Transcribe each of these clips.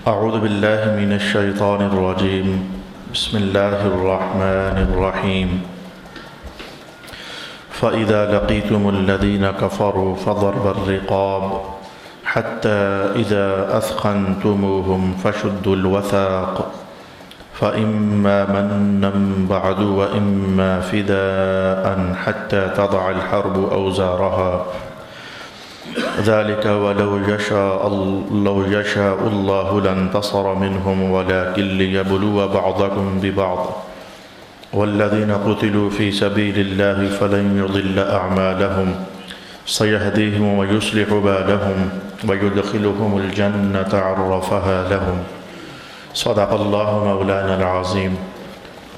أعوذ بالله من الشيطان الرجيم. بسم الله الرحمن الرحيم. فإذا لقيتم الذين كفروا فضرب الرقاب حتى إذا أثخنتموهم فشدوا الوثاق فإما منا بعد وإما فداء حتى تضع الحرب أوزارها ذلك ولو يشاء الله لانتصر منهم ولكن ليبلو بعضكم ببعض والذين قتلوا في سبيل الله فلن يضل أعمالهم سيهديهم ويصلح بالهم ويدخلهم الجنة عرفها لهم. صدق الله مولانا العظيم.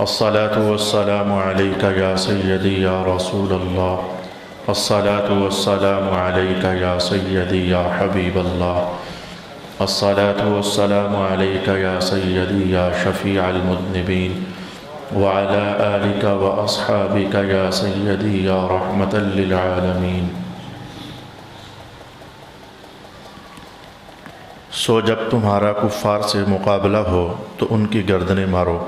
الصلاة والسلام عليك يا سيدي يا رسول الله. الصلاة والسلام عليك يا سيدي يا حبيب الله. الصلاة والسلام عليك يا سيدي يا شفيع المذنبين وعلى آلك وأصحابك يا سيدي يا رحمة للعالمين. سو جب تمہارا کفار سے مقابلہ ہو تو ان کی گردنیں مارو،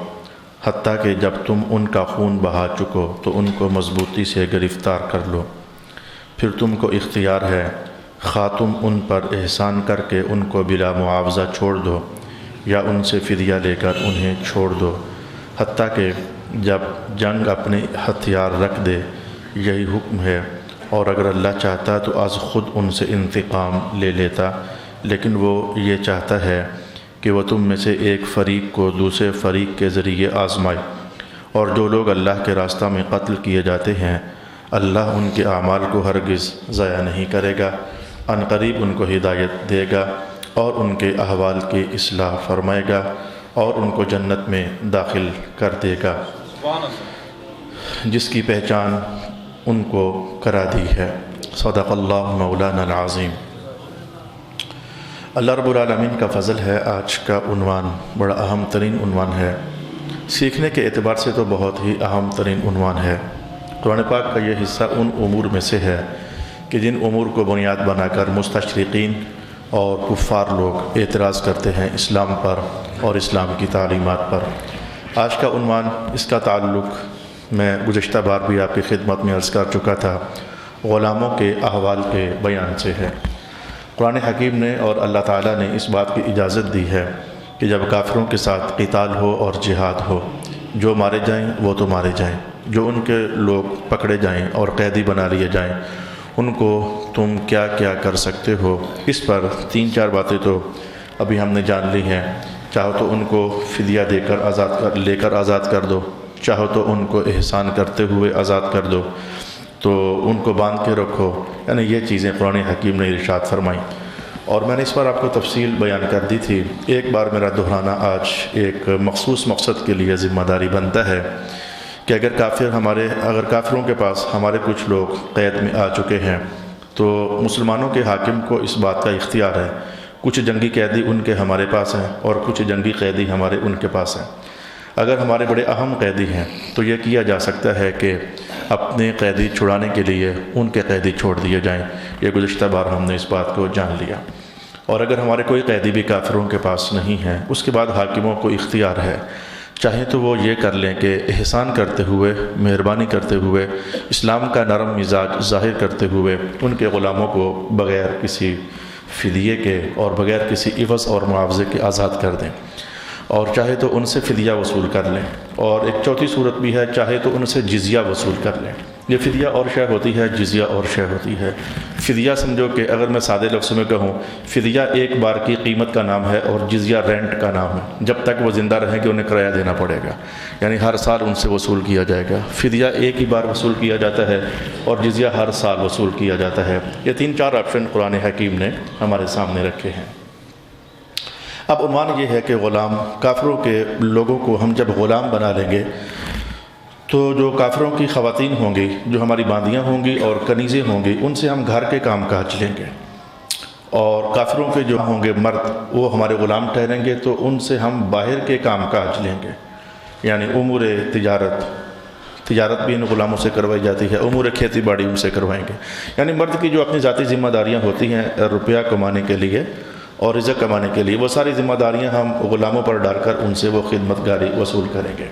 حتیٰ کہ جب تم ان کا خون بہا چکو تو ان کو مضبوطی سے گرفتار کر لو. پھر تم کو اختیار ہے خواہ تم ان پر احسان کر کے ان کو بلا معاوضہ چھوڑ دو یا ان سے فدیہ لے کر انہیں چھوڑ دو، حتیٰ کہ جب جنگ اپنے ہتھیار رکھ دے. یہی حکم ہے، اور اگر اللہ چاہتا تو از خود ان سے انتقام لے لیتا، لیکن وہ یہ چاہتا ہے کہ وہ تم میں سے ایک فریق کو دوسرے فریق کے ذریعے آزمائے. اور جو لوگ اللہ کے راستہ میں قتل کیے جاتے ہیں اللہ ان کے اعمال کو ہرگز ضائع نہیں کرے گا، ان قریب ان کو ہدایت دے گا اور ان کے احوال کی اصلاح فرمائے گا اور ان کو جنت میں داخل کر دے گا جس کی پہچان ان کو کرا دی ہے. صدق اللہ مولانا العظیم. اللہ رب العالمین کا فضل ہے. آج کا عنوان بڑا اہم ترین عنوان ہے، سیکھنے کے اعتبار سے تو بہت ہی اہم ترین عنوان ہے. قرآن پاک کا یہ حصہ ان امور میں سے ہے کہ جن امور کو بنیاد بنا کر مستشرقین اور کفار لوگ اعتراض کرتے ہیں اسلام پر اور اسلام کی تعلیمات پر. آج کا عنوان، اس کا تعلق میں گزشتہ بار بھی آپ کی خدمت میں عرض کر چکا تھا، غلاموں کے احوال کے بیان سے ہے. قرآن حکیم نے اور اللہ تعالیٰ نے اس بات کی اجازت دی ہے کہ جب کافروں کے ساتھ قتال ہو اور جہاد ہو، جو مارے جائیں وہ تو مارے جائیں، جو ان کے لوگ پکڑے جائیں اور قیدی بنا لیے جائیں ان کو تم کیا کیا کر سکتے ہو. اس پر 3-4 باتیں تو ابھی ہم نے جان لی ہیں. چاہو تو ان کو فدیہ لے کر آزاد کر دو، چاہو تو ان کو احسان کرتے ہوئے آزاد کر دو، تو ان کو باندھ کے رکھو. یعنی یہ چیزیں قرآن حکیم نے ارشاد فرمائیں اور میں نے اس پر آپ کو تفصیل بیان کر دی تھی. ایک بار میرا دہرانا آج ایک مخصوص مقصد کے لیے ذمہ داری بنتا ہے کہ اگر کافروں کے پاس ہمارے کچھ لوگ قید میں آ چکے ہیں تو مسلمانوں کے حاکم کو اس بات کا اختیار ہے. کچھ جنگی قیدی ان کے ہمارے پاس ہیں اور کچھ جنگی قیدی ہمارے ان کے پاس ہیں. اگر ہمارے بڑے اہم قیدی ہیں تو یہ کیا جا سکتا ہے کہ اپنے قیدی چھڑانے کے لیے ان کے قیدی چھوڑ دیے جائیں. یہ گزشتہ بار ہم نے اس بات کو جان لیا. اور اگر ہمارے کوئی قیدی بھی کافروں کے پاس نہیں ہے، اس کے بعد حاکموں کو اختیار ہے، چاہے تو وہ یہ کر لیں کہ احسان کرتے ہوئے، مہربانی کرتے ہوئے، اسلام کا نرم مزاج ظاہر کرتے ہوئے ان کے غلاموں کو بغیر کسی فدیے کے اور بغیر کسی عوض اور معاوضے کے آزاد کر دیں، اور چاہے تو ان سے فدیہ وصول کر لیں. اور ایک چوتھی صورت بھی ہے، چاہے تو ان سے جزیہ وصول کر لیں. یہ فدیہ اور شے ہوتی ہے، جزیہ اور شے ہوتی ہے. فدیہ سمجھو کہ اگر میں سادے لفظوں میں کہوں، فدیہ ایک بار کی قیمت کا نام ہے اور جزیہ رینٹ کا نام ہے. جب تک وہ زندہ رہیں گے انہیں کرایہ دینا پڑے گا، یعنی ہر سال ان سے وصول کیا جائے گا. فدیہ ایک ہی بار وصول کیا جاتا ہے اور جزیہ ہر سال وصول کیا جاتا ہے. یہ 3-4 آپشن قرآن حکیم نے ہمارے سامنے رکھے ہیں. اب عنوان یہ ہے کہ غلام، کافروں کے لوگوں کو ہم جب غلام بنا لیں گے تو جو کافروں کی خواتین ہوں گی، جو ہماری باندیاں ہوں گی اور کنیزیں ہوں گی، ان سے ہم گھر کے کام کاج لیں گے. اور کافروں کے جو ہوں گے مرد، وہ ہمارے غلام ٹھہریں گے تو ان سے ہم باہر کے کام کاج لیں گے. یعنی امور تجارت بھی ان غلاموں سے کروائی جاتی ہے، امور کھیتی باڑی ان سے کروائیں گے. یعنی مرد کی جو اپنی ذاتی ذمہ داریاں ہوتی ہیں روپیہ کمانے کے لیے، اور رزق کمانے کے لیے، وہ ساری ذمہ داریاں ہم غلاموں پر ڈال کر ان سے وہ خدمت گاری وصول کریں گے۔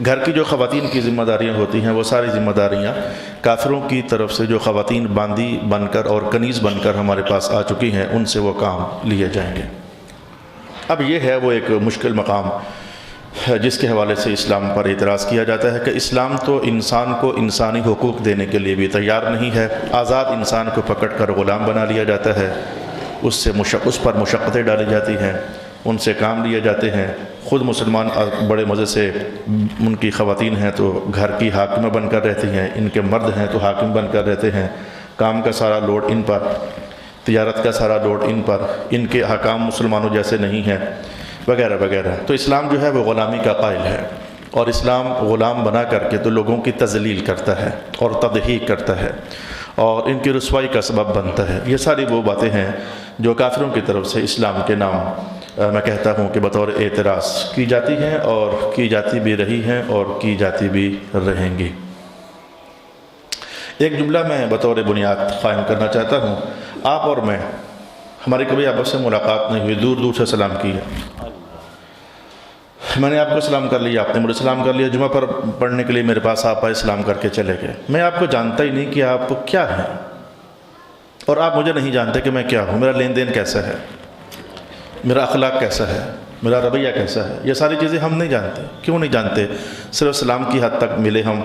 گھر کی جو خواتین کی ذمہ داریاں ہوتی ہیں وہ ساری ذمہ داریاں کافروں کی طرف سے جو خواتین باندی بن کر اور کنیز بن کر ہمارے پاس آ چکی ہیں ان سے وہ کام لیے جائیں گے۔ اب یہ ہے وہ ایک مشکل مقام جس کے حوالے سے اسلام پر اعتراض کیا جاتا ہے کہ اسلام تو انسان کو انسانی حقوق دینے کے لیے بھی تیار نہیں ہے، آزاد انسان کو پکڑ کر غلام بنا لیا جاتا ہے، اس پر مشقتیں ڈالی جاتی ہیں، ان سے کام لیے جاتے ہیں۔ خود مسلمان بڑے مزے سے ان کی خواتین ہیں تو گھر کی حاکمہ بن کر رہتی ہیں، ان کے مرد ہیں تو حاکم بن کر رہتے ہیں، کام کا سارا لوڈ ان پر، تجارت کا سارا لوڈ ان پر، ان کے حکام مسلمانوں جیسے نہیں ہیں وغیرہ وغیرہ۔ تو اسلام جو ہے وہ غلامی کا قائل ہے، اور اسلام غلام بنا کر کے تو لوگوں کی تذلیل کرتا ہے اور تضحیک کرتا ہے اور ان کی رسوائی کا سبب بنتا ہے۔ یہ ساری وہ باتیں ہیں جو کافروں کی طرف سے اسلام کے نام میں کہتا ہوں کہ بطور اعتراض کی جاتی ہیں، اور کی جاتی بھی رہی ہیں اور کی جاتی بھی رہیں گی۔ ایک جملہ میں بطور بنیاد قائم کرنا چاہتا ہوں۔ آپ اور میں، ہماری کبھی آپس سے ملاقات نہیں ہوئی، دور دور سے سلام کی ہے، میں نے آپ کو سلام کر لیا، آپ نے مجھے سلام کر لیا، جمعہ پر پڑھنے کے لیے میرے پاس آپ آئے، سلام کر کے چلے گئے۔ میں آپ کو جانتا ہی نہیں کہ آپ کیا ہیں، اور آپ مجھے نہیں جانتے کہ میں کیا ہوں، میرا لین دین کیسا ہے، میرا اخلاق کیسا ہے، میرا رویہ کیسا ہے، یہ ساری چیزیں ہم نہیں جانتے۔ کیوں نہیں جانتے؟ صرف سلام کی حد تک ملے ہم،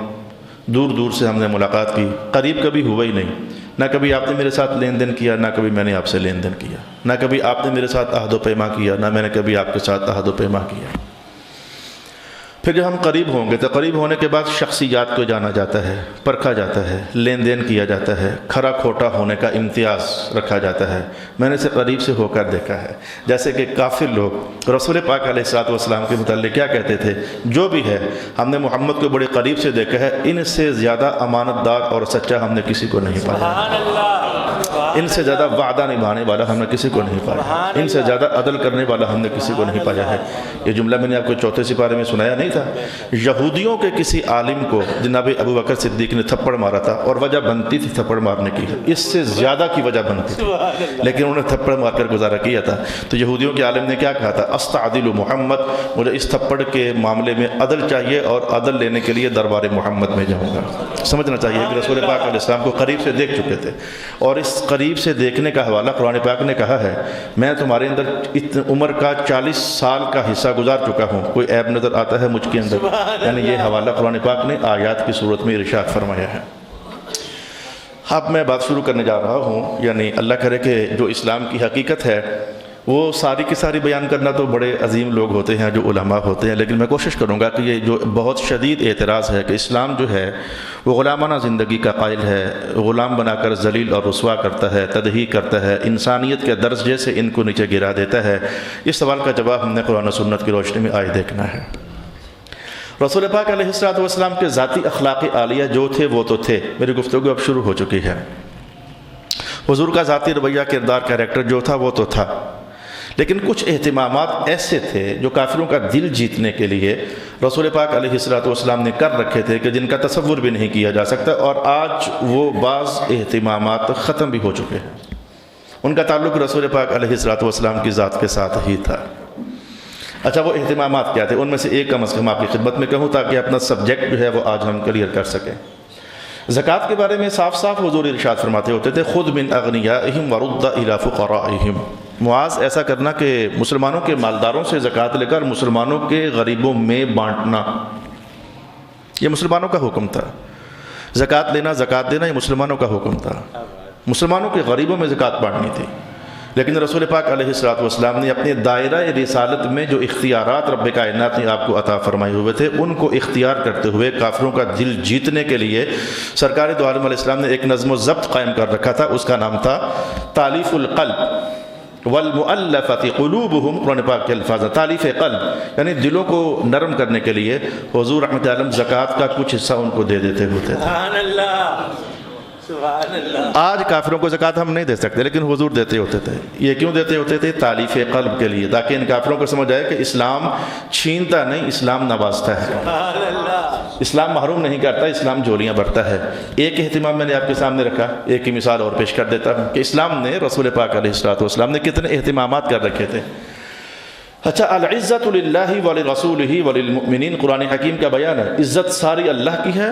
دور دور سے ہم نے ملاقات کی، قریب کبھی ہوا ہی نہیں۔ نہ کبھی آپ نے میرے ساتھ لین دین کیا، نہ کبھی میں نے آپ سے لین دین کیا، نہ کبھی آپ نے میرے ساتھ عہد و پیما کیا، نہ میں نے کبھی آپ کے ساتھ عہد و پیما کیا۔ پھر جب ہم قریب ہوں گے تو قریب ہونے کے بعد شخصیات کو جانا جاتا ہے، پرکھا جاتا ہے، لین دین کیا جاتا ہے، کھرا کھوٹا ہونے کا امتیاز رکھا جاتا ہے۔ میں نے اسے قریب سے ہو کر دیکھا ہے، جیسے کہ کافر لوگ رسول پاک علیہ السلام کے متعلق کیا کہتے تھے؟ جو بھی ہے ہم نے محمد کو بڑے قریب سے دیکھا ہے، ان سے زیادہ امانت دار اور سچا ہم نے کسی کو نہیں پایا، ان سے زیادہ وعدہ نبھانے والا ہم نے کسی کو نہیں پایا، ان سے زیادہ عدل کرنے والا ہم نے کسی کو نہیں پایا ہے۔ یہ جملہ میں نے آپ کو چوتھے سپارے میں سنایا نہیں تھا؟ یہودیوں کے کسی عالم کو جناب ابو بکر صدیق نے تھپڑ مارا تھا، اور وجہ بنتی تھی تھپڑ مارنے کی، اس سے زیادہ کی وجہ بنتی تھی، لیکن انہوں نے تھپڑ مار کر گزارا کیا تھا۔ تو یہودیوں کے عالم نے کیا کہا تھا؟ استعدل محمد، مجھے اس تھپڑ کے معاملے میں عدل چاہیے، اور عدل لینے کے لیے دربار محمد میں جاؤں گا۔ سمجھنا چاہیے کہ رسول پاک علیہ السلام کو قریب سے دیکھ چکے تھے، اور اس قریب سے دیکھنے کا حوالہ قرآن پاک نے کہا ہے، میں تمہارے اندر عمر کا 40 سال کا حصہ گزار چکا ہوں، کوئی عیب نظر آتا ہے مجھ کے اندر؟ یعنی یہ حوالہ قرآن پاک نے آیات کی صورت میں ارشاد فرمایا ہے۔ اب میں بات شروع کرنے جا رہا ہوں، یعنی اللہ کرے کہ جو اسلام کی حقیقت ہے وہ ساری کی ساری بیان کرنا تو بڑے عظیم لوگ ہوتے ہیں جو علماء ہوتے ہیں، لیکن میں کوشش کروں گا کہ یہ جو بہت شدید اعتراض ہے کہ اسلام جو ہے وہ غلامانہ زندگی کا قائل ہے، غلام بنا کر ذلیل اور رسوا کرتا ہے، تضحیک کرتا ہے، انسانیت کے درجے سے ان کو نیچے گرا دیتا ہے، اس سوال کا جواب ہم نے قرآن و سنت کی روشنی میں آئے دیکھنا ہے۔ رسول پاک علیہ السلام کے ذاتی اخلاق عالیہ جو تھے وہ تو تھے، میری گفتگو اب شروع ہو چکی ہے۔ حضور کا ذاتی رویہ، کردار، کیریکٹر جو تھا وہ تو تھا، لیکن کچھ اہتمامات ایسے تھے جو کافروں کا دل جیتنے کے لیے رسول پاک علیہ السلام نے کر رکھے تھے کہ جن کا تصور بھی نہیں کیا جا سکتا، اور آج وہ بعض اہتمامات ختم بھی ہو چکے ہیں۔ ان کا تعلق رسول پاک علیہ السلام کی ذات کے ساتھ ہی تھا۔ اچھا، وہ اہتمامات کیا تھے؟ ان میں سے ایک کم از کم آپ کی خدمت میں کہوں تاکہ اپنا سبجیکٹ جو ہے وہ آج ہم کلیئر کر سکیں۔ زکوٰۃ کے بارے میں صاف صاف حضور ارشاد فرماتے ہوتے تھے، خذ من اغنیائہم ورد الی فقرائہم۔ معاذ، ایسا کرنا کہ مسلمانوں کے مالداروں سے زکوٰۃ لے کر مسلمانوں کے غریبوں میں بانٹنا، یہ مسلمانوں کا حکم تھا۔ زکوٰۃ لینا، زکوٰۃ دینا، یہ مسلمانوں کا حکم تھا، مسلمانوں کے غریبوں میں زکوٰۃ بانٹنی تھی۔ لیکن رسول پاک علیہ السلام نے اپنے دائرہ رسالت میں جو اختیارات رب کائنات نے آپ کو عطا فرمائے ہوئے تھے، ان کو اختیار کرتے ہوئے کافروں کا دل جیتنے کے لیے سرکار دو عالم علیہ السلام نے ایک نظم و ضبط قائم کر رکھا تھا، اس کا نام تھا تالیف القلب والمؤلفۃ قلوبہم۔ قرآن پاک کے الفاظ ہیں، تالیف قلب یعنی دلوں کو نرم کرنے کے لیے حضور رحمت عالم زکوٰۃ کا کچھ حصہ ان کو دے دیتے ہوتے تھے۔ سبحان اللہ. آج کافروں کو زکوٰۃ ہم نہیں دے سکتے، لیکن حضور دیتے ہوتے تھے. یہ کیوں دیتے ہوتے تھے؟ تالیف قلب کے لیے، تاکہ ان کافروں کو سمجھ آئے کہ اسلام چھینتا نہیں، اسلام نوازتا ہے. سبحان اللہ. اسلام محروم نہیں کرتا، اسلام جولیاں بھرتا ہے. ایک اہتمام میں نے آپ کے سامنے رکھا، ایک ہی مثال اور پیش کر دیتا ہوں کہ اسلام نے، رسول پاک علیہ الصلوۃ والسلام نے کتنے اہتمامات کر رکھے تھے. اچھا، العزت للہ ولرسولہ وللمؤمنین، قرآن حکیم کا بیان ہے. عزت ساری اللہ کی ہے،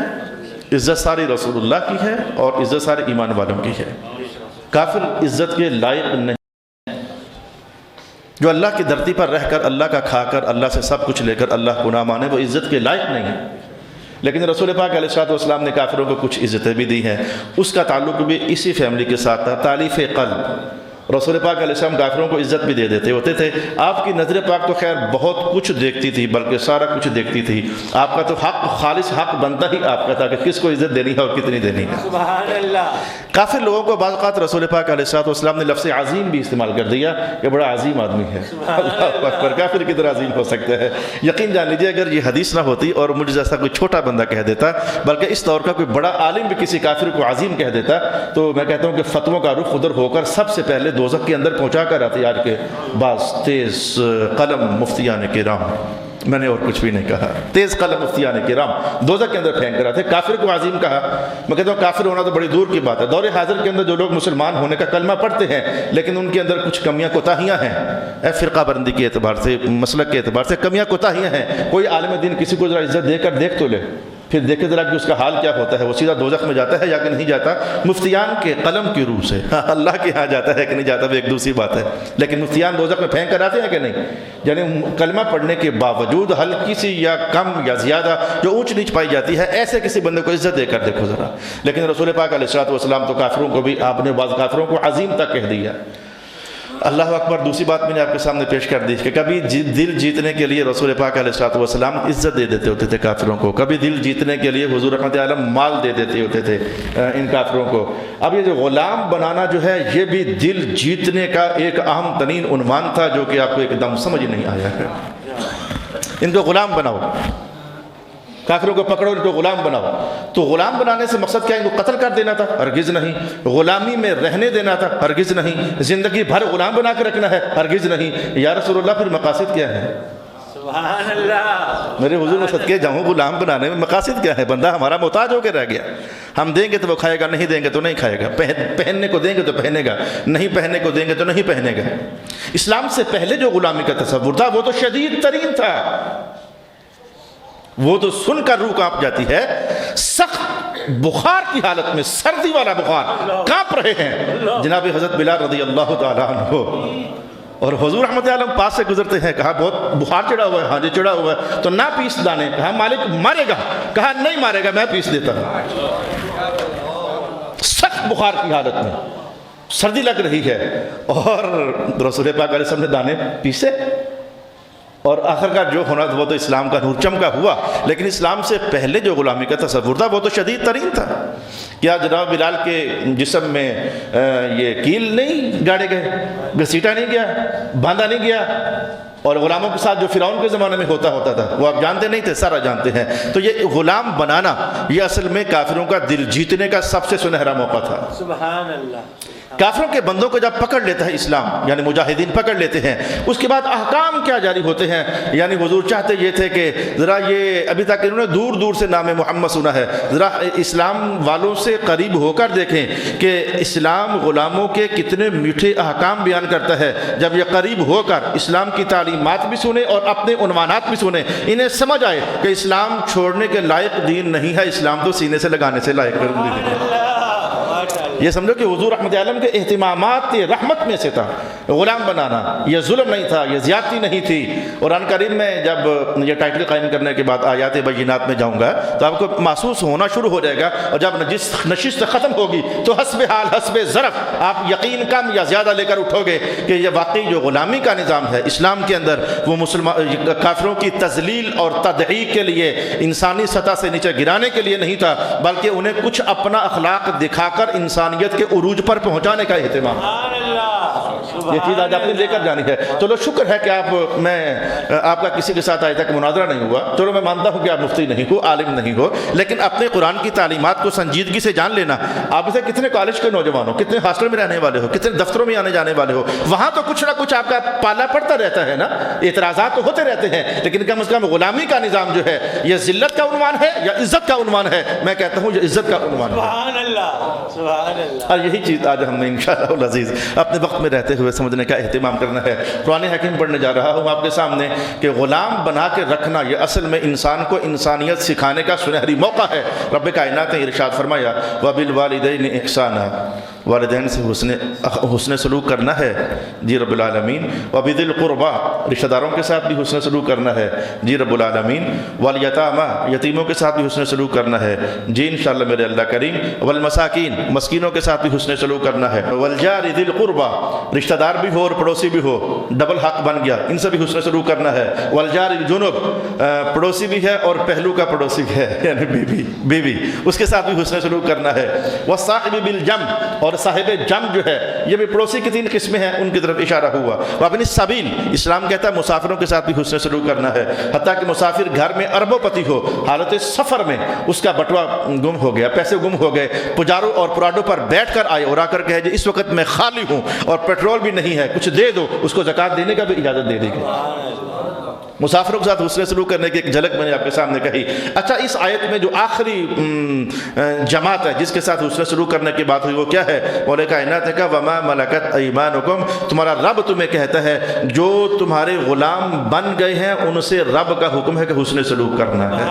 عزت ساری رسول اللہ کی ہے، اور عزت ساری ایمان والوں کی ہے. کافر عزت کے لائق نہیں. جو اللہ کی دھرتی پر رہ کر، اللہ کا کھا کر، اللہ سے سب کچھ لے کر اللہ کو نہ مانے، وہ عزت کے لائق نہیں ہے. لیکن رسول پاک علیہ الصلوۃ والسلام نے کافروں کو کچھ عزتیں بھی دی ہیں. اس کا تعلق بھی اسی فیملی کے ساتھ تھا، تالیف قلب. رسول پاک علیہ السلام کافروں کو عزت بھی دے دیتے ہوتے تھے. آپ کی نظر پاک تو خیر بہت کچھ دیکھتی تھی، بلکہ سارا کچھ دیکھتی تھی. آپ کا تو حق، خالص حق بنتا ہی آپ کا تھا کہ کس کو عزت دینی ہے اور کتنی دینی ہے. سبحان اللہ. کافر لوگوں کو بعض اوقات رسول پاک علیہ الصلوۃ والسلام نے لفظ عظیم بھی استعمال کر دیا کہ بڑا عظیم آدمی ہے. اللہ اکبر، کافر کدھر عظیم ہو سکتا ہے؟ یقین جان لیجیے، اگر یہ حدیث نہ ہوتی اور مجھے جیسا کوئی چھوٹا بندہ کہہ دیتا، بلکہ اس طور کا کوئی بڑا عالم بھی کسی کافر کو عظیم کہہ دیتا، تو میں کہتا ہوں کہ فتووں کا رخ ادھر ہو کر سب سے پہلے دوزخ کے اندر پہنچا کر آتے. آج کے بعض تیز قلم مفتیان کرام، میں نے اور کچھ بھی نہیں کہا، تیز قلم مفتیان کرام دوزخ کے اندر پھینک کر آتے. کافر کو عظیم کہا. میں کہتا ہوں کافر ہونا تو بڑی دور کی بات ہے. دور حاضر کے اندر جو لوگ مسلمان ہونے کا کلمہ پڑھتے ہیں، لیکن ان کے اندر کچھ کمیاں کوتاہیاں ہیں، فرقہ بندی کے اعتبار سے، مسلک کے اعتبار سے کمیاں کوتاہیاں ہیں. کوئی عالم دین کسی کو ذرا عزت دے کر دیکھ تو لے، پھر دیکھے ذرا کہ اس کا حال کیا ہوتا ہے. وہ سیدھا دوزخ میں جاتا ہے یا کہ نہیں جاتا؟ مفتیان کے قلم کی روح سے. اللہ کے ہاں جاتا ہے کہ نہیں جاتا وہ ایک دوسری بات ہے، لیکن مفتیان دوزخ میں پھینک کر آتے ہیں کہ نہیں؟ یعنی کلمہ پڑھنے کے باوجود ہلکی سی یا کم یا زیادہ جو اونچ نیچ پائی جاتی ہے، ایسے کسی بندے کو عزت دے کر دیکھو ذرا. لیکن رسول پاک علیہ الصلوۃ والسلام تو کافروں کو بھی، آپ نے بعض کافروں کو عظیم تک کہہ دیا. اللہ اکبر. دوسری بات میں نے آپ کے سامنے پیش کر دی کہ کبھی دل جیتنے کے لیے رسول پاک علیہ الصلوۃ والسلام عزت دے دیتے ہوتے تھے کافروں کو، کبھی دل جیتنے کے لیے حضور رحمت عالم مال دے دیتے ہوتے تھے ان کافروں کو. اب یہ جو غلام بنانا جو ہے، یہ بھی دل جیتنے کا ایک اہم ترین عنوان تھا، جو کہ آپ کو ایک دم سمجھ نہیں آیا ہے. ان کو غلام بناؤ، کافروں کو پکڑو، ان کو غلام بناؤ. تو غلام بنانے سے مقصد کیا ہے؟ ان کو قتل کر دینا تھا؟ ہرگز نہیں. غلامی میں رہنے دینا تھا؟ ہرگز نہیں. زندگی بھر غلام بنا کے رکھنا ہے؟ ہرگز نہیں. یا رسول اللہ، پھر مقاصد کیا ہے؟ سبحان اللہ. میرے حضور میں صدقے جاؤں، غلام بنانے میں مقاصد کیا ہے؟ بندہ ہمارا محتاج ہو کے رہ گیا. ہم دیں گے تو وہ کھائے گا، نہیں دیں گے تو نہیں کھائے گا. پہننے کو دیں گے تو پہنے گا، نہیں پہننے کو دیں گے تو نہیں پہنے گا. اسلام سے پہلے جو غلامی کا تصور تھا، وہ تو شدید ترین تھا. وہ تو سن کر روح کانپ جاتی ہے. سخت بخار کی حالت میں، سردی والا بخار، کانپ رہے ہیں جناب حضرت بلال رضی اللہ تعالیٰ عنہ، اور حضور رحمت عالم پاس سے گزرتے ہیں. کہا بہت بخار چڑھا ہوا ہے. ہاں جی چڑھا ہوا ہے. تو نہ پیس دانے. کہا مالک مارے گا. کہا نہیں مارے گا، میں پیس دیتا ہوں. سخت بخار کی حالت میں، سردی لگ رہی ہے، اور رسول پاک علیہ السلام نے دانے پیسے. اور آخر کا جو ہونا تھا وہ تو اسلام کا نور چمکا ہوا. لیکن اسلام سے پہلے جو غلامی کا تصور تھا، وہ تو شدید ترین تھا. کیا جناب بلال کے جسم میں یہ کیل نہیں گاڑے گئے، گھسیٹا نہیں گیا، باندھا نہیں گیا؟ اور غلاموں کے ساتھ جو فرعون کے زمانے میں ہوتا تھا، وہ آپ جانتے نہیں تھے؟ سارا جانتے ہیں. تو یہ غلام بنانا، یہ اصل میں کافروں کا دل جیتنے کا سب سے سنہرا موقع تھا. سبحان اللہ. کافروں کے بندوں کو جب پکڑ لیتا ہے اسلام، یعنی مجاہدین پکڑ لیتے ہیں، اس کے بعد احکام کیا جاری ہوتے ہیں. یعنی حضور چاہتے یہ تھے کہ ذرا یہ ابھی تک انہوں نے دور دور سے نام محمد سنا ہے، ذرا اسلام والوں سے قریب ہو کر دیکھیں کہ اسلام غلاموں کے کتنے میٹھے احکام بیان کرتا ہے. جب یہ قریب ہو کر اسلام کی تعلیمات بھی سنیں اور اپنے عنوانات بھی سنیں، انہیں سمجھ آئے کہ اسلام چھوڑنے کے لائق دین نہیں ہے، اسلام تو سینے سے لگانے سے لائق دین ہے. یہ سمجھو کہ حضور رحمت عالم کے اہتمامات رحمت میں سے تھا غلام بنانا. یہ ظلم نہیں تھا، یہ زیادتی نہیں تھی. قرآن کریم میں جب یہ ٹائٹل قائم کرنے کے بعد آیات بینات میں جاؤں گا تو آپ کو محسوس ہونا شروع ہو جائے گا. اور جب نشست ختم ہوگی تو حسب حال، حسب ظرف آپ یقین کم یا زیادہ لے کر اٹھو گے کہ یہ واقعی جو غلامی کا نظام ہے اسلام کے اندر، وہ کافروں کی تذلیل اور تدعیق کے لیے، انسانی سطح سے نیچے گرانے کے لیے نہیں تھا، بلکہ انہیں کچھ اپنا اخلاق دکھا کر انسانیت کے عروج پر پہنچانے کا اہتمام. یہ چیز آج آپ نے لے کر جانی ہے. چلو شکر ہے کہ آپ کا کسی کے ساتھ آج تک مناظرہ نہیں ہوا. چلو میں مانتا ہوں کہ آپ مفتی نہیں ہو, عالم نہیں ہو, لیکن اپنے قرآن کی تعلیمات کو سنجیدگی سے جان لینا. آپ سے کتنے کالج کے نوجوان ہو, کتنے ہاسٹل میں رہنے والے ہو, کتنے دفتروں میں آنے جانے والے ہو, وہاں تو کچھ نہ کچھ آپ کا پالا پڑتا رہتا ہے نا. اعتراضات تو ہوتے رہتے ہیں, لیکن کم از کم غلامی کا نظام جو ہے یہ ذلت کا عنوان ہے یا عزت کا عنوان ہے؟ میں کہتا ہوں یہ عزت کا عنوان ہے. سبحان اللہ, سبحان اللہ. اور یہی چیز آج ہم نے انشاءاللہ العزیز اپنے وقت میں رہتے ہوئے سمجھنے کا اہتمام کرنا ہے. قرآن حکیم پڑھنے جا رہا ہوں آپ کے سامنے کہ غلام بنا کے رکھنا یہ اصل میں انسان کو انسانیت سکھانے کا سنہری موقع ہے. رب کائنات نے ارشاد فرمایا وَبِالْوَالِدَيْنِ إِحْسَانًا, والدین سے حسن سلوک کرنا ہے جی رب العالمین. وَبِذِي الْقُرْبَى, رشتہ داروں کے ساتھ بھی حسن سلوک کرنا ہے جی رب العالمین. وَالْيَتَامَى, یتیموں کے ساتھ بھی حسن سلوک کرنا ہے جی انشاءاللہ میرے اللہ کریم. وَالْمَسَاكِينَ, مسکینوں کے ساتھ بھی حسن سلوک کرنا ہے. وَالْجَارِ ذِي الْقُرْبَى, رشتہ دار بھی ہو اور پڑوسی بھی ہو, ڈبل حق بن گیا, ان سے بھی حسن سلوک کرنا ہے. وَالْجَارِ الْجُنُبِ, پڑوسی بھی ہے اور پہلو کا پڑوسی بھی ہے یعنی بیوی, اس کے ساتھ بھی حسن سلوک کرنا ہے. وَالصَّاحِبِ بِالْجَنْبِ, اور صاحب جنب جو ہے یہ بھی پڑوسی کی 3 قسمیں ہیں, ان کی طرف اشارہ ہوا. وَابْنِ السَّبِيلِ, اسلام کہتا ہے مسافروں کے ساتھ بھی حسن سلوک کرنا ہے. حتیٰ کہ مسافر گھر میں اربوں پتی ہو, حالت سفر میں اس کا بٹوا گم ہو گیا, پیسے گم ہو گئے, پجاروں اور پراڈوں پر بیٹھ کر آئے اور آ کر کہے جی اس وقت میں خالی ہوں اور پیٹرول بھی نہیں ہے, کچھ دے دو, اس کو زکوٰۃ دینے کا بھی اجازت دے دی گئی. مسافروں کے ساتھ حسن سلوک کرنے کی ایک جھلک میں نے آپ کے سامنے کہی. اچھا, اس آیت میں جو آخری جماعت ہے جس کے ساتھ حسن سلوک کرنے کی بات ہوئی وہ کیا ہے؟ مولا کائنات نے کہا وَمَا مَلَكَتْ أَيْمَانُكُمْ, تمہارا رب تمہیں کہتا ہے جو تمہارے غلام بن گئے ہیں ان سے رب کا حکم ہے کہ حسن سلوک کرنا ہے.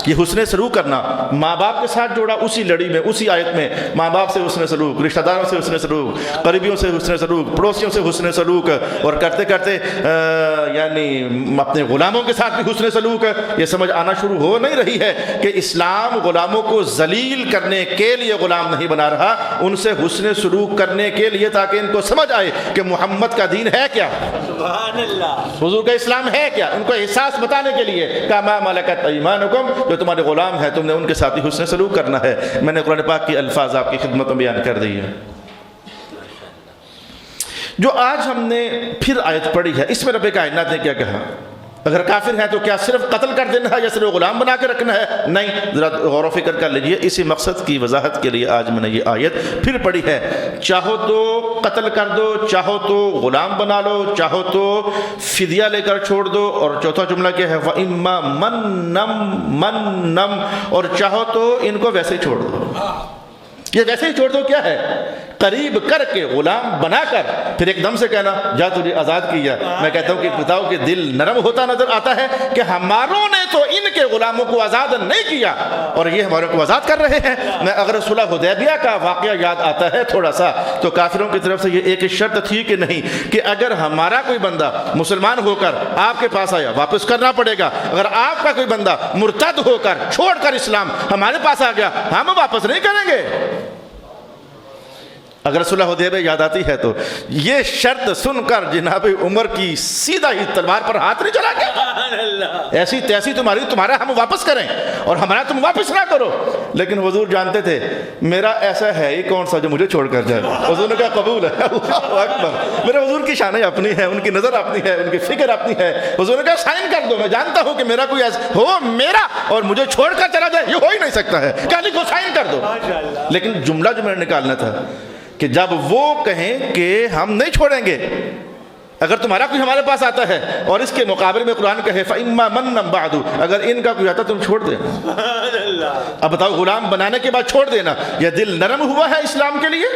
یہ حسن سلوک کرنا ماں باپ کے ساتھ جوڑا اسی لڑی میں, اسی آیت میں ماں باپ سے حسن سلوک, رشتہ داروں سے حسن سلوک, قریبیوں سے حسن سلوک, پڑوسیوں سے حسن سلوک, اور کرتے کرتے یعنی اپنے غلاموں کے ساتھ بھی حسن سلوک. یہ سمجھ آنا شروع ہو نہیں رہی ہے کہ اسلام غلاموں کو ذلیل کرنے کے لیے غلام نہیں بنا رہا, ان سے حسن سلوک کرنے کے لیے تاکہ ان کو سمجھ آئے کہ محمد کا دین ہے کیا, سبحان اللہ, حضور کا اسلام ہے کیا. ان کو احساس بتانے کے لیے کہ ما ملکت ایمانکم, جو تمہارے غلام ہیں تم نے ان کے ساتھ ہی حسن سلوک کرنا ہے. میں نے قرآن پاک کی الفاظ آپ کی خدمت میں بیان کر دی ہے. جو آج ہم نے پھر آیت پڑھی ہے اس میں رب کائنات نے کیا کہا؟ اگر کافر ہے تو کیا صرف قتل کر دینا ہے یا صرف غلام بنا کے رکھنا ہے؟ نہیں, ذرا غور و فکر کر لیجئے. اسی مقصد کی وضاحت کے لیے آج میں نے یہ آیت پھر پڑھی ہے. چاہو تو قتل کر دو, چاہو تو غلام بنا لو, چاہو تو فدیہ لے کر چھوڑ دو, اور چوتھا جملہ کیا ہے؟ وَإِمَّا مَنَّمْ, اور چاہو تو ان کو ویسے ہی چھوڑ دو. یہ ویسے ہی چھوڑ دو کیا ہے؟ قریب کر کے, غلام بنا کر, پھر ایک دم سے کہنا جا تجھے آزاد کیا. میں کہتا ہوں کہ پتاؤں کے دل نرم ہوتا نظر آتا ہے کہ ہماروں نے تو ان کے غلاموں کو آزاد نہیں کیا اور یہ ہماروں کو آزاد کر رہے ہیں. میں اگر صلح حدیبیہ کا واقعہ یاد آتا ہے تھوڑا سا, تو کافروں کی طرف سے یہ ایک شرط تھی کہ نہیں کہ اگر ہمارا کوئی بندہ مسلمان ہو کر آپ کے پاس آیا واپس کرنا پڑے گا, اگر آپ کا کوئی بندہ مرتد ہو کر چھوڑ کر اسلام ہمارے پاس آ گیا ہم واپس نہیں کریں گے. اگر صلح حدیبیہ یاد آتی ہے تو یہ شرط سن کر جناب عمر کی سیدھا ہی تلوار پر ہاتھ نہیں چلا گیا. ایسی تیسی تمہارا ہم واپس کریں اور ہمارا تم واپس نہ کرو. لیکن حضور جانتے تھے میرا ایسا ہے ہی کون سا جو مجھے چھوڑ کر جائے. حضور نے کہا قبول ہے. اللہ اکبر. میرے حضور کی شانیں اپنی ہے, ان کی نظر اپنی ہے, ان کی فکر اپنی ہے. حضور نے کہا سائن کر دو, میں جانتا ہوں کہ میرا کوئی ایسا ہو میرا اور مجھے چھوڑ کر چلا جائے, یہ ہو ہی نہیں سکتا ہے. کہا لکھو سائن کر دو. لیکن جملہ جو میں نے نکالنا تھا کہ جب وہ کہیں کہ ہم نہیں چھوڑیں گے, اگر تمہارا کوئی ہمارے پاس آتا ہے اور اس کے مقابلے میں قرآن کہے فَإِمَّا مَنًّا بَعْدُ, اگر ان کا کوئی آتا تم چھوڑ دینا. اب بتاؤ, غلام بنانے کے بعد چھوڑ دینا, یہ دل نرم ہوا ہے اسلام کے لیے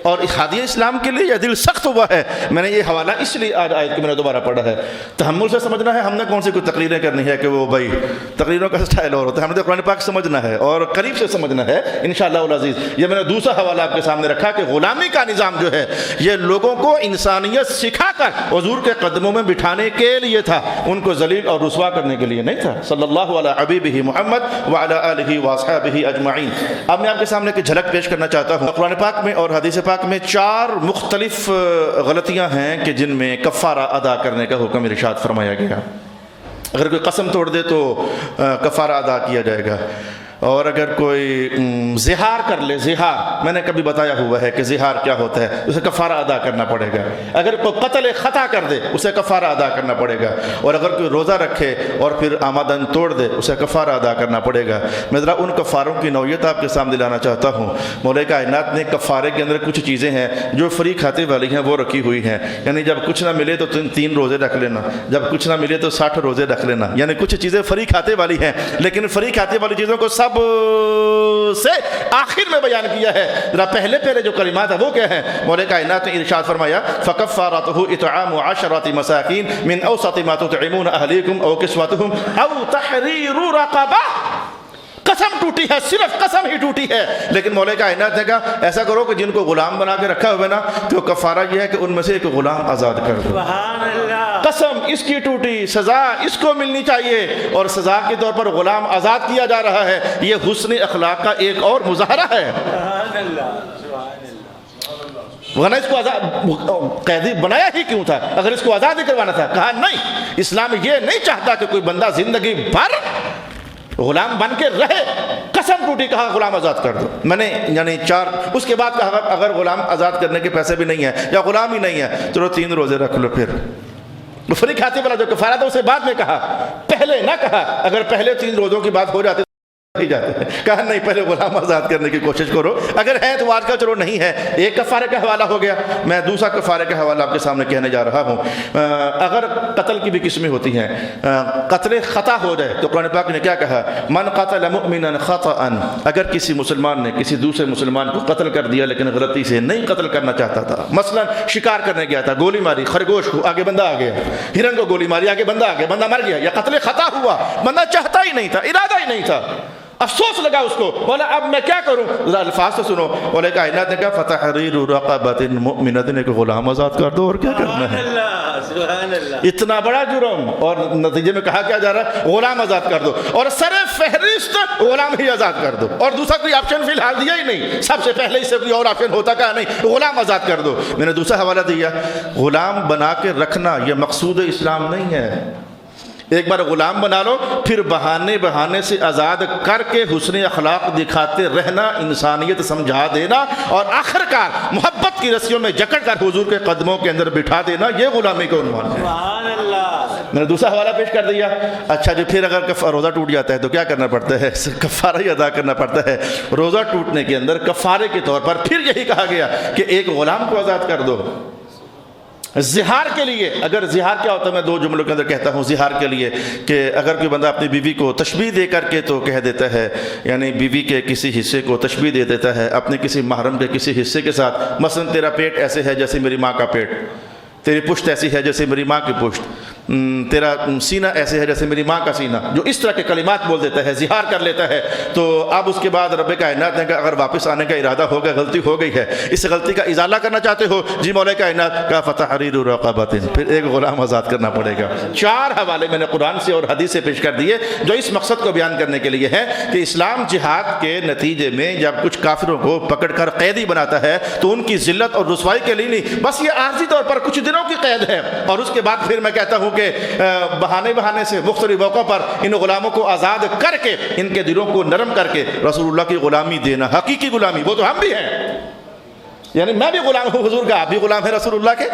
اور احادیہ اسلام کے لیے, یا دل سخت ہوا ہے؟ میں نے یہ حوالہ اس لیے آج آیت کہ میں نے دوبارہ پڑھا ہے. تحمل سے سمجھنا ہے, ہم نے کون سی کوئی تقریریں کرنی ہے کہ وہ بھائی تقریروں کا سٹائل اور ہوتا ہے. ہم نے قرآن پاک سمجھنا ہے اور قریب سے سمجھنا ہے انشاءاللہ العزیز. یہ میں نے دوسرا حوالہ آپ کے سامنے رکھا کہ غلامی کا نظام جو ہے یہ لوگوں کو انسانیت سکھا کر حضور کے قدموں میں بٹھانے کے لیے تھا, ان کو ذلیل اور رسوا کرنے کے لیے نہیں تھا. صلی اللہ علی حبیبہ محمد وعلی آلہ واصحابہ اجمعین. اب میں آپ کے سامنے کی جھلک پیش کرنا چاہتا ہوں. قرآن پاک میں اور حدیث پاک میں 4 مختلف غلطیاں ہیں کہ جن میں کفارہ ادا کرنے کا حکم ارشاد فرمایا گیا. اگر کوئی قسم توڑ دے تو کفارہ ادا کیا جائے گا. اور اگر کوئی زہار کر لے، زہار میں نے کبھی بتایا ہوا ہے کہ زہار کیا ہوتا ہے، اسے کفارہ ادا کرنا پڑے گا۔ اگر کوئی قتل خطا کر دے اسے کفارہ ادا کرنا پڑے گا، اور اگر کوئی روزہ رکھے اور پھر آمدن توڑ دے اسے کفارہ ادا کرنا پڑے گا۔ میں ذرا ان کفاروں کی نوعیت آپ کے سامنے لانا چاہتا ہوں۔ مولا کائنات نے کفارے کے اندر کچھ چیزیں ہیں جو فری کھاتے والی ہیں وہ رکھی ہوئی ہیں، یعنی جب کچھ نہ ملے تو 3 روزے رکھ لینا، جب کچھ نہ ملے تو 60 روزے رکھ لینا، یعنی کچھ چیزیں فری کھاتے والی ہیں، لیکن فری کھاتے والی چیزوں کو سب سے آخر میں بیان کیا ہے۔ ذرا پہلے جو کلمات ہیں وہ کیا ہیں؟ مولا کائنات نے ارشاد فرمایا فَكَفَّارَتُهُ إِطْعَامُ 10 مَسَاكِينَ مِنْ أَوْسَطِ مَا تُطْعِمُونَ أَهْلِيكُمْ أَوْ كِسْوَتُهُمْ أَوْ تَحْرِيرُ رَقَبَةٍ۔ قسم ٹوٹی ہے، صرف قسم ہی ٹوٹی ہے، لیکن مولا کائنات نے کہا ایسا کرو کہ جن کو غلام بنا کے رکھا ہوئے نا تو کفارہ یہ ہے کہ ان میں سے ایک غلام آزاد کر دو۔ سبحان اللہ۔ قسم اس کی ٹوٹی، سزا اس کو ملنی چاہیے، اور سزا کے طور پر غلام آزاد کیا جا رہا ہے۔ یہ حسن اخلاق کا ایک اور مظاہرہ ہے۔ سبحان اللہ، سبحان اللہ۔ ورنہ اس کو آزاد قیدی بنایا ہی کیوں تھا؟ اگر اس کو آزاد ہی کروانا تھا، کہا نہیں، اسلام یہ نہیں چاہتا کہ کوئی بندہ زندگی بھر غلام بن کے رہے۔ قسم ٹوٹی، کہا غلام آزاد کر دو۔ میں نے یعنی 4، اس کے بعد کہا اگر غلام آزاد کرنے کے پیسے بھی نہیں ہیں یا غلام ہی نہیں ہے چلو 3 روزے رکھ لو۔ پھر فری کھاتے والا جو کفارہ تھا اسے بعد میں کہا، پہلے نہ کہا۔ اگر پہلے 3 روزوں کی بات ہو جاتی نہیں جاتے، کہا نہیں پہلے غلام آزاد کرنے کی کوشش کرو، اگر ہے تو آج کا چلو نہیں ہے۔ ایک کفارے کا حوالہ ہو گیا، میں دوسرا کفارے کا حوالہ آپ کے سامنے کہنے جا رہا ہوں۔ اگر قتل کی بھی قسمیں ہوتی ہیں، قتل خطا ہو جائے تو قرآن پاک نے کیا کہا؟ من قتل مؤمنا خطأ، اگر کسی مسلمان نے کسی دوسرے مسلمان کو قتل کر دیا لیکن غلطی سے نہیں قتل کرنا چاہتا تھا، مثلا شکار کرنے گیا تھا، گولی ماری خرگوش کو، آگے بندہ آ گیا، ہرن کو گولی ماری، آگے بندہ آ گیا، بندہ مر گیا، یا قتل خطا ہوا، بندہ چاہتا ہی نہیں تھا، ارادہ ہی نہیں تھا، افسوس لگا اس کو، بولا اب میں کیا کروں؟ ذرا الفاظ تو سنو۔ مولا کائنات نے کہا فتحریر رقبۃ مؤمنۃ، ایک غلام آزاد کر دو، اور کیا کرنا ہے؟ سبحان اللہ۔ اتنا بڑا جرم، اور نتیجے میں کہا کیا جا رہا ہے؟ غلام آزاد کر دو، اور سر فہرست غلام ہی آزاد کر دو، اور دوسرا کوئی آپشن فی الحال دیا ہی نہیں، سب سے پہلے اس سے کوئی اور آپشن ہوتا کہا نہیں، غلام آزاد کر دو۔ میں نے دوسرا حوالہ دیا، غلام بنا کے رکھنا یہ مقصود اسلام نہیں ہے۔ ایک بار غلام بنا لو، پھر بہانے سے آزاد کر کے حسن اخلاق دکھاتے رہنا، انسانیت سمجھا دینا، اور آخرکار محبت کی رسیوں میں جکڑ کر حضور کے قدموں کے اندر بٹھا دینا، یہ غلامی کا عنوان ہے۔ سبحان اللہ۔ میں نے دوسرا حوالہ پیش کر دیا۔ اچھا جی، پھر اگر روزہ ٹوٹ جاتا ہے تو کیا کرنا پڑتا ہے؟ کفارہ ہی ادا کرنا پڑتا ہے۔ روزہ ٹوٹنے کے اندر کفارے کے طور پر پھر یہی کہا گیا کہ ایک غلام کو آزاد کر دو۔ زہار کے لیے، اگر زہار کیا ہوتا ہے میں 2 جملوں کے اندر کہتا ہوں زہار کے لیے، کہ اگر کوئی بندہ اپنی بیوی کو تشبیہ دے کر کے تو کہہ دیتا ہے، یعنی بیوی کے کسی حصے کو تشبیہ دے دیتا ہے اپنے کسی محرم کے کسی حصے کے ساتھ، مثلا تیرا پیٹ ایسے ہے جیسے میری ماں کا پیٹ، تیری پشت ایسی ہے جیسے میری ماں کی پشت، تیرا سینہ ایسے ہے جیسے میری ماں کا سینہ، جو اس طرح کے کلمات بول دیتا ہے، زہار کر لیتا ہے، تو اب اس کے بعد رب کائنات نے کہا اگر واپس آنے کا ارادہ ہو گیا، غلطی ہو گئی ہے، اس غلطی کا ازالہ کرنا چاہتے ہو، جی مولا کائنات کا فتحریر رقبۃ، پھر ایک غلام آزاد کرنا پڑے گا۔ 4 حوالے میں نے قرآن سے اور حدیث سے پیش کر دیے جو اس مقصد کو بیان کرنے کے لیے ہے کہ اسلام جہاد کے نتیجے میں جب کچھ کافروں کو پکڑ کر قیدی بناتا ہے تو ان کی ذلت اور رسوائی کے لیے نہیں، بس یہ عارضی طور پر کچھ دنوں کی قید ہے، اور اس کے بعد پھر میں کہتا ہوں کہ بہانے سے مختلف موقعوں پر ان غلاموں کو آزاد کر کے ان کے دلوں کو نرم کر کے رسول اللہ کی غلامی دینا، حقیقی غلامی، وہ تو ہم بھی ہیں، یعنی میں بھی غلام ہوں حضور کا، آپ بھی غلام ہیں رسول اللہ کے،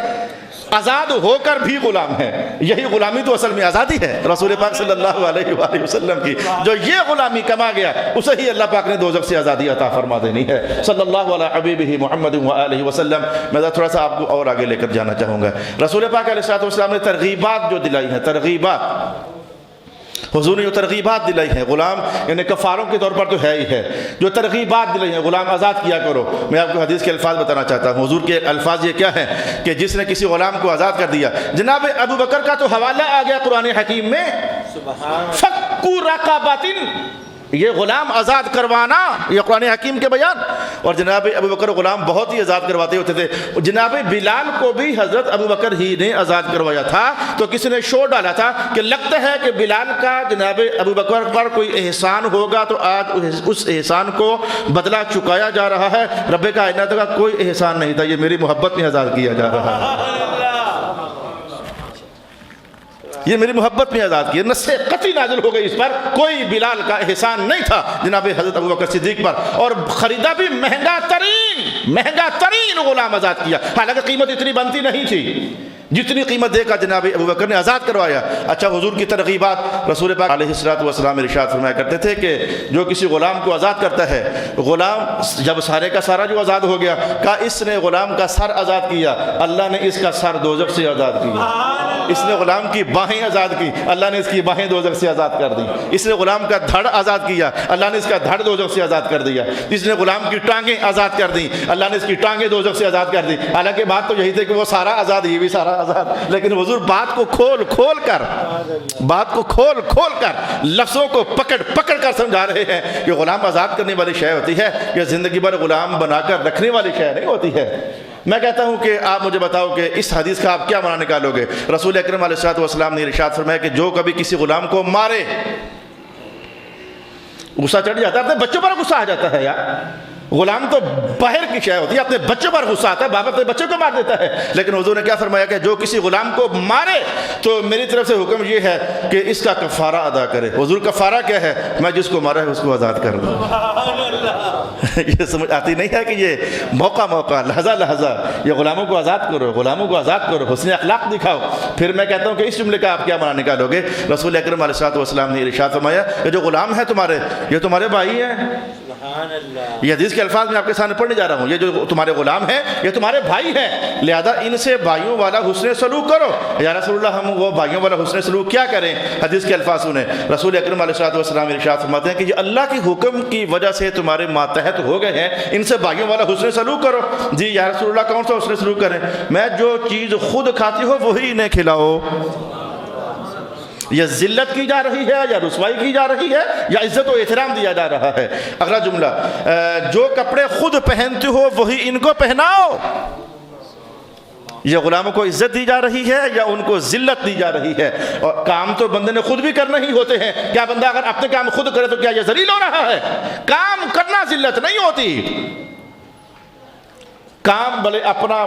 آزاد ہو کر بھی غلام ہے، یہی غلامی تو اصل میں آزادی ہے رسول پاک صلی اللہ علیہ وآلہ وسلم کی، جو یہ غلامی کما گیا اسے ہی اللہ پاک نے دوزخ سے آزادی عطا فرما دینی ہے، صلی اللہ علیہ حبیبہ محمد وآلہ وسلم۔ میں تھوڑا سا آپ کو اور آگے لے کر جانا چاہوں گا، رسول پاک علیہ السلام نے ترغیبات جو دلائی ہیں، ترغیبات حضور نے جو ترغیبات دلائی ہیں، غلام یعنی کفاروں کے طور پر تو ہے ہی ہے، جو ترغیبات دلائی ہیں غلام آزاد کیا کرو، میں آپ کو حدیث کے الفاظ بتانا چاہتا ہوں، حضور کے الفاظ یہ کیا ہیں کہ جس نے کسی غلام کو آزاد کر دیا، جناب ابو بکر کا تو حوالہ آ گیا قرآن حکیم میں، فَكُّ رَقَبَةٍ، یہ غلام آزاد کروانا، یہ قرآن حکیم کے بیان، اور جناب ابو بکر غلام بہت ہی آزاد کرواتے ہوتے تھے، جناب بلال کو بھی حضرت ابو بکر ہی نے آزاد کروایا تھا، تو کسی نے شور ڈالا تھا کہ لگتا ہے کہ بلال کا جناب ابو بکر پر کوئی احسان ہوگا تو آج اس احسان کو بدلہ چکایا جا رہا ہے، رب کائنات کا کوئی احسان نہیں تھا، یہ میری محبت میں آزاد کیا جا رہا ہے۔ یہ میری محبت میں آزاد کیا. نص قطعی نازل ہو گئی اس پر, کوئی بلال کا احسان نہیں تھا جناب حضرت ابوبکر صدیق پر, اور خریدا بھی مہنگا ترین غلام آزاد کیا, حالانکہ قیمت اتنی بنتی نہیں تھی جتنی قیمت دے کر جناب ابوبکر نے آزاد کروایا. اچھا, حضور کی ترغیبات رسول پاک علیہ الصلوۃ والسلام ارشاد فرمایا کرتے تھے کہ جو کسی غلام کو آزاد کرتا ہے, غلام جب سارے کا سارا جو آزاد ہو گیا, کہا اس نے غلام کا سر آزاد کیا, اللہ نے اس کا سر دوزخ سے آزاد کیا. اس نے غلام کی باہیں آزاد کی, اللہ نے اس کی باہیں دوزخ سے آزاد کر دی. اس نے غلام کا دھڑ آزاد کیا, اللہ نے اس کا دھڑ دوزخ سے آزاد کر دیا. اس نے غلام کی ٹانگیں آزاد کر دی, اللہ نے اس کی ٹانگیں دوزخ سے آزاد کر دی. حالانکہ بات تو یہی تھی کہ وہ سارا آزاد, یہ بھی سارا آزاد, لیکن حضور بات کو کھول کر لفظوں کو پکڑ کر سمجھا رہے ہیں کہ غلام آزاد کرنے والی شے ہوتی ہے, یہ زندگی بھر غلام بنا کر رکھنے والی شے نہیں ہوتی ہے. میں کہتا ہوں کہ آپ مجھے بتاؤ کہ اس حدیث کا آپ کیا معنی نکالو گے؟ رسول اکرم علیہ الصلوۃ والسلام نے ارشاد فرمایا کہ جو کبھی کسی غلام کو مارے, غصہ چڑھ جاتا ہے, اپنے بچوں پر غصہ آ جاتا ہے یار, غلام تو باہر کی شے ہوتی ہے, اپنے بچوں پر غصہ آتا ہے, باپ اپنے بچوں کو مار دیتا ہے. لیکن حضور نے کیا فرمایا کہ جو کسی غلام کو مارے تو میری طرف سے حکم یہ ہے کہ اس کا کفارہ ادا کرے. حضور کفارہ کیا ہے؟ میں جس کو مارا ہے اس کو آزاد کر دوں. یہ سمجھ آتی نہیں ہے کہ یہ موقع لحظہ یہ غلاموں کو آزاد کرو, حسن اخلاق دکھاؤ. پھر میں کہتا ہوں کہ اس جملے کا آپ کیا معنی نکالو گے؟ رسول اکرم علیہ الصلوۃ والسلام نے ارشاد فرمایا کہ جو غلام ہے تمہارے, یہ تمہارے بھائی ہیں. یہ حدیث کے الفاظ میں آپ کے سامنے پڑھنے جا رہا ہوں. یہ جو تمہارے غلام ہیں یہ تمہارے بھائی ہیں, لہذا ان سے بھائیوں والا حسن سلوک کرو. یا رسول اللہ, ہم وہ بھائیوں والا حسن سلوک کیا کریں؟ حدیث کے الفاظ سنیں. رسول اکرم علیہ الصلوۃ والسلام ارشاد فرماتے ہیں کہ یہ اللہ کے حکم کی وجہ سے تمہارے ماتحت ہو گئے ہیں, ان سے بھائیوں والا حسن سلوک کرو. جی یا رسول اللہ, کون سا حسن سلوک کریں؟ میں جو چیز خود کھاتی ہو وہی انہیں کھلاؤ. یہ ذلت کی جا رہی ہے یا رسوائی کی جا رہی ہے یا عزت و احترام دیا جا رہا ہے؟ اگلا جملہ, جو کپڑے خود پہنتے ہو وہی ان کو پہناؤ. یہ غلاموں کو عزت دی جا رہی ہے یا ان کو ذلت دی جا رہی ہے؟ اور کام تو بندے نے خود بھی کرنا ہی ہوتے ہیں. کیا بندہ اگر اپنے کام خود کرے تو کیا یہ ذلیل ہو رہا ہے؟ کام کرنا ذلت نہیں ہوتی. کام بھلے اپنا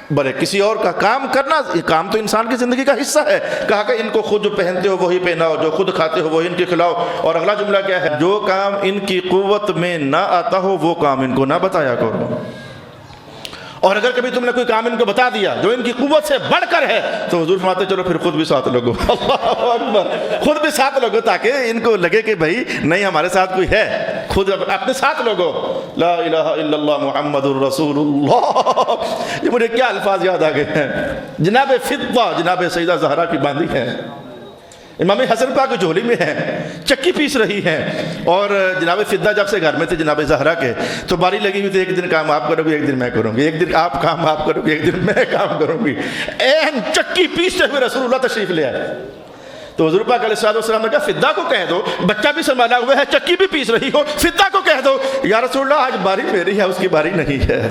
بھلے کسی اور کا کام کرنا, یہ کام تو انسان کی زندگی کا حصہ ہے. کہا کہ ان کو خود جو پہنتے ہو وہی پہناؤ, جو خود کھاتے ہو وہی ان کے کھلاؤ. اور اگلا جملہ کیا ہے؟ جو کام ان کی قوت میں نہ آتا ہو وہ کام ان کو نہ بتایا کرو. اور اگر کبھی تم نے کوئی کام ان کو بتا دیا جو ان کی قوت سے بڑھ کر ہے تو حضور فرماتے چلو پھر خود بھی ساتھ لوگو. اللہ اکبر, خود بھی ساتھ لوگو تاکہ ان کو لگے کہ بھائی نہیں ہمارے ساتھ کوئی ہے, خود اپنے ساتھ لوگو. لا الہ الا اللہ محمد الرسول اللہ. یہ مجھے کیا الفاظ یاد آ گئے ہیں. جناب فضہ, جناب سیدہ زہرا کی باندھی ہے, امام حسن پاک کی جھولی میں ہے, چکی پیس رہی ہے. اور جناب فضہ جب سے گھر میں تھے جناب زہرا کے, تو باری لگی ہوئی تھی, ایک دن کام آپ کرو گی ایک دن میں کروں گی, ایک دن آپ کام آپ کرو گی ایک دن میں کام کروں گی. این چکی پیستے ہوئے رسول اللہ تشریف لے آئے. تو حضور پاک علیہ الصلوۃ والسلام نے کہا فضہ کو کہہ دو, بچہ بھی سنبھالا ہوا ہے, چکی بھی پیس رہی ہو, فضہ کو کہہ دو یا رسول اللہ آج باری میری ہے اس کی باری نہیں ہے.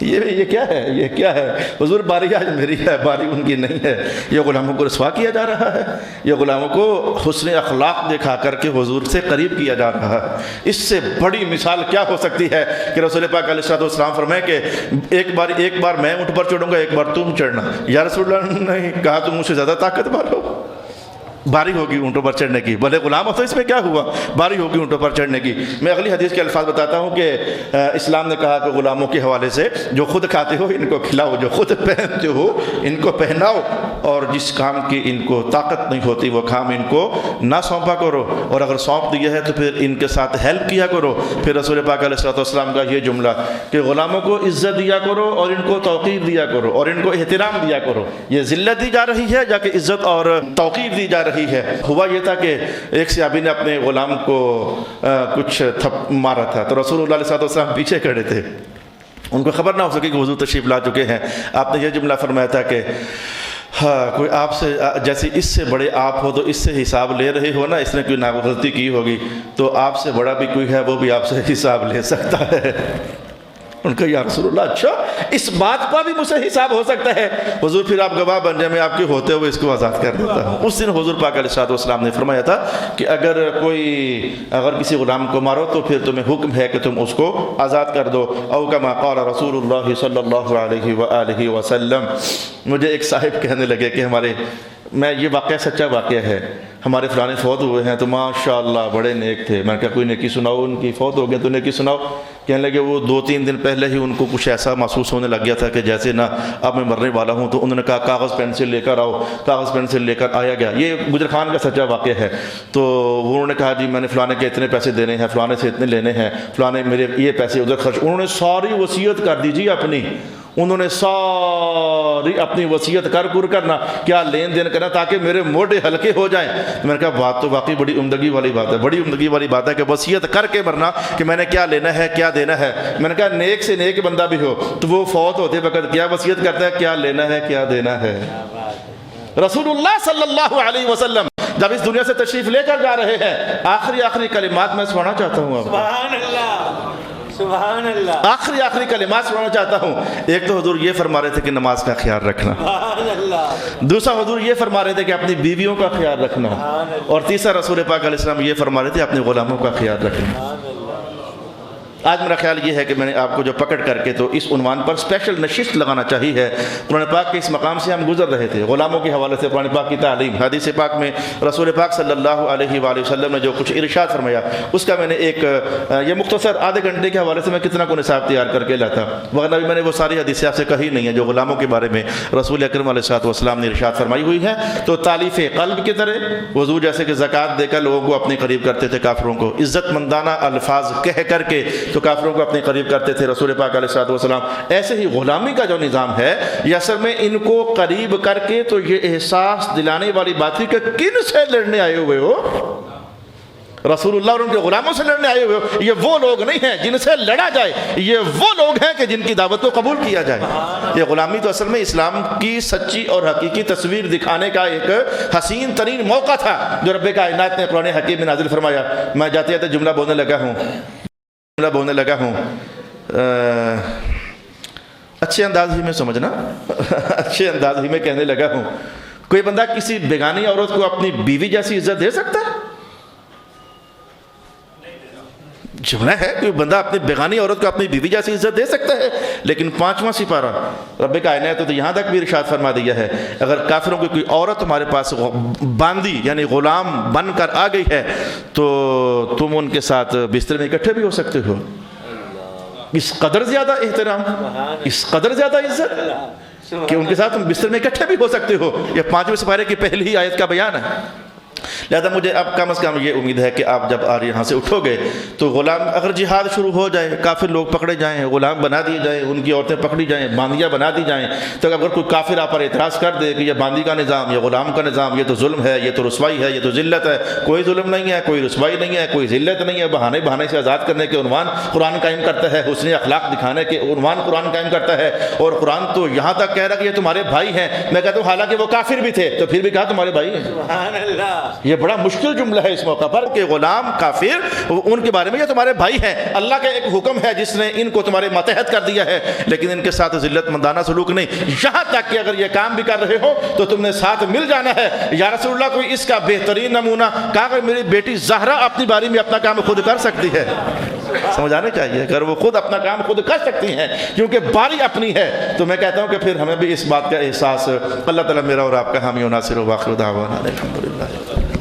یہ کیا ہے؟ حضور باری آج میری ہے, باری ان کی نہیں ہے. یہ غلاموں کو رسوا کیا جا رہا ہے, یہ غلاموں کو حسن اخلاق دکھا کر کے حضور سے قریب کیا جا رہا ہے. اس سے بڑی مثال کیا ہو سکتی ہے کہ رسول پاک علیہ الصلوۃ والسلام فرمائے کہ ایک بار میں اونٹ پر چڑھوں گا, ایک بار تم چڑھنا. یا رسول اللہ نہیں, کہا تم مجھ سے زیادہ طاقتور ہو, باری ہوگی اونٹوں پر چڑھنے کی. بھلے غلام ہو تو اس میں کیا ہوا, باری ہوگی اونٹوں پر چڑھنے کی. میں اگلی حدیث کے الفاظ بتاتا ہوں کہ اسلام نے کہا کہ غلاموں کے حوالے سے جو خود کھاتے ہو ان کو کھلاؤ, جو خود پہنتے ہو ان کو پہناؤ, اور جس کام کی ان کو طاقت نہیں ہوتی وہ کام ان کو نہ سونپا کرو, اور اگر سونپ دیا ہے تو پھر ان کے ساتھ ہیلپ کیا کرو. پھر رسول پاک علیہ الصلوۃ والسلام کا یہ جملہ کہ غلاموں کو عزت دیا کرو اور ان کو توقیر دیا کرو اور ان کو احترام دیا کرو. یہ ذلت دی جا رہی ہے یا کہ عزت اور توقیر دی جا رہی ہے؟ ہوا یہ تھا کہ ایک صحابی نے اپنے غلام کو کچھ مارا تھا, تو رسول اللہ علیہ الصلوۃ والسلام پیچھے کھڑے تھے, ان کو خبر نہ ہو سکے کہ حضور تشریف لا چکے ہیں. آپ نے یہ جملہ فرمایا تھا کہ ہاں کوئی آپ سے جیسے اس سے بڑے آپ ہو تو اس سے حساب لے رہے ہو نا, اس نے کوئی غلطی کی ہوگی تو آپ سے بڑا بھی کوئی ہے وہ بھی آپ سے حساب لے سکتا ہے. ان کا یا رسول اللہ اچھا اس بات کا بھی مجھ سے حساب ہو سکتا ہے؟ حضور پھر آپ گواہ بن جائیں, میں آپ کے ہوتے ہوئے اس کو آزاد کر دیتا ہوں. اس دن حضور پاک علیہ الصلوۃ والسلام نے فرمایا تھا کہ اگر کسی غلام کو مارو تو پھر تمہیں حکم ہے کہ تم اس کو آزاد کر دو. او کما قال رسول اللہ صلی اللہ علیہ وآلہ وسلم. مجھے ایک صاحب کہنے لگے کہ ہمارے میں یہ واقعہ سچا واقعہ ہے، ہمارے فلانے فوت ہوئے ہیں تو ماشاءاللہ بڑے نیک تھے، میں نے کہا کوئی نیکی سناؤ، ان کی فوت ہو گئے تو نیکی سناؤ۔ کہنے لگے وہ 2-3 دن پہلے ہی ان کو کچھ ایسا محسوس ہونے لگ گیا تھا کہ جیسے نا اب میں مرنے والا ہوں، تو انہوں نے کہا کاغذ پینسل لے کر آؤ، کاغذ پینسل لے کر آیا گیا۔ یہ گجر خان کا سچا واقعہ ہے۔ تو انہوں نے کہا جی میں نے فلانے کے اتنے پیسے دینے ہیں، فلانے سے اتنے لینے ہیں، فلانے میرے یہ پیسے ادھر خرچ، انہوں نے ساری وصیت کر دی جی اپنی، انہوں نے ساری اپنی وصیت کرنا کیا لین دین کرنا تاکہ میرے موڈے ہلکے ہو جائیں۔ میں نے کہا بات تو واقعی بڑی عمدگی والی بات ہے، بڑی عمدگی والی بات ہے کہ وصیت کر کے مرنا کہ میں نے کیا لینا ہے کیا دینا ہے۔ میں نے کہا نیک سے نیک بندہ بھی ہو تو وہ فوت ہوتے وقت کیا وصیت کرتا ہے، کیا لینا ہے کیا دینا ہے۔ رسول اللہ صلی اللہ علیہ وسلم جب اس دنیا سے تشریف لے کر جا رہے ہیں، آخری کلمات میں سنانا چاہتا ہوں آپ کو، سبحان اللہ سبحان اللہ، آخری کلمات سنانا چاہتا ہوں۔ ایک تو حضور یہ فرما رہے تھے کہ نماز کا خیال رکھنا، سبحان اللہ، دوسرا حضور یہ فرما رہے تھے کہ اپنی بیویوں کا خیال رکھنا، اور تیسرا رسول پاک علیہ السلام یہ فرما رہے تھے اپنے غلاموں کا خیال رکھنا۔ سبحان اللہ۔ آج میرا خیال یہ ہے کہ میں نے آپ کو جو پکڑ کر کے تو اس عنوان پر اسپیشل نشست لگانا چاہیے۔ قرآن پاک کے اس مقام سے ہم گزر رہے تھے، غلاموں کے حوالے سے قرآن پاک کی تعلیم، حدیث پاک میں رسول پاک صلی اللہ علیہ وآلہ وسلم نے جو کچھ ارشاد فرمایا، اس کا میں نے ایک یہ مختصر آدھے گھنٹے کے حوالے سے میں کتنا کو نصاب تیار کر کے لاتا، ورنہ بھی میں نے وہ ساری حدیثیں آپ سے کہی نہیں ہیں جو غلاموں کے بارے میں رسول اکرم علیہ السلام نے ارشاد فرمائی ہوئی ہیں۔ تو تالیف قلب کی طرح وضو جیسے کہ زکوٰۃ دے کر لوگوں کو اپنے قریب کرتے تھے، کافروں کو عزت مندانہ الفاظ کہہ کر کے تو کافروں کو اپنے قریب کرتے تھے رسول پاک علیہ السلام۔ ایسے ہی غلامی کا جو نظام ہے یہ اصل میں ان کو قریب کر کے تو یہ احساس دلانے والی بات ہے کہ کن سے لڑنے آئے ہوئے ہو، رسول اللہ اور ان کے غلاموں سے لڑنے آئے ہوئے ہو۔ یہ وہ لوگ نہیں ہیں جن سے لڑا جائے، یہ وہ لوگ ہیں کہ جن کی دعوت کو قبول کیا جائے۔ یہ غلامی تو اصل میں اسلام کی سچی اور حقیقی تصویر دکھانے کا ایک حسین ترین موقع تھا جو رب کائنات نے قرآن حکیم میں نازل فرمایا۔ میں جاتے جاتے جملہ بولنے لگا ہوں، اچھے انداز ہی میں سمجھنا، اچھے انداز ہی میں کہنے لگا ہوں، کوئی بندہ کسی بیگانی عورت کو اپنی بیوی جیسی عزت دے سکتا ہے؟ جملہ ہے، کوئی بندہ اپنی بیگانی عورت کو اپنی بیوی جیسی عزت دے سکتا ہے؟ لیکن 5واں سپارہ رب کائنات تو یہاں تک بھی ارشاد فرما دیا ہے، اگر کافروں کی کوئی عورت تمہارے پاس باندی یعنی غلام بن کر آ گئی ہے تو تم ان کے ساتھ بستر میں اکٹھے بھی ہو سکتے ہو۔ اس قدر زیادہ احترام، اس قدر زیادہ عزت کہ ان کے ساتھ تم بستر میں اکٹھے بھی ہو سکتے ہو۔ یہ 5ویں سپارے کی پہلی آیت کا بیان ہے۔ لہذا مجھے اب کم از کم یہ امید ہے کہ آپ جب یہاں سے اٹھو گے تو غلام اگر جہاد شروع ہو جائے، کافر لوگ پکڑے جائیں، غلام بنا دیے جائیں، ان کی عورتیں پکڑی جائیں، باندیاں بنا دی جائیں، تو اگر کوئی کافر آپ پر اعتراض کر دے کہ یہ باندی کا نظام، یہ غلام کا نظام، یہ تو ظلم ہے، یہ تو رسوائی ہے، یہ تو ذلت ہے، کوئی ظلم نہیں ہے، کوئی رسوائی نہیں ہے، کوئی ذلت نہیں ہے، بہانے سے آزاد کرنے کے عنوان قرآن قائم کرتا ہے، حسن اخلاق دکھانے کے عنوان قرآن قائم کرتا ہے، اور قرآن تو یہاں تک کہہ رہا کہ یہ تمہارے بھائی ہیں۔ میں کہتا ہوں حالانکہ وہ کافر بھی تھے تو پھر بھی کہا تمہارے بھائی ہیں۔ سبحان اللہ، یہ بڑا مشکل جملہ ہے اس موقع پر کہ غلام کافر ان کے بارے میں یہ تمہارے بھائی ہیں، اللہ کا ایک حکم ہے جس نے ان کو تمہارے ماتحت کر دیا ہے، لیکن ان کے ساتھ ذلت مندانہ سلوک نہیں، یہاں تک کہ اگر یہ کام بھی کر رہے ہو تو تم نے ساتھ مل جانا ہے۔ یا رسول اللہ کوئی اس کا بہترین نمونہ کہا کہ میری بیٹی زہرا اپنی باری میں اپنا کام خود کر سکتی ہے، سمجھانے چاہیے، اگر وہ خود اپنا کام خود کر سکتی ہیں کیونکہ باری اپنی ہے، تو میں کہتا ہوں کہ پھر ہمیں بھی اس بات کا احساس، اللہ تعالیٰ میرا اور آپ کا حامی و ناصر و آخر دعوانا الحمدللہ۔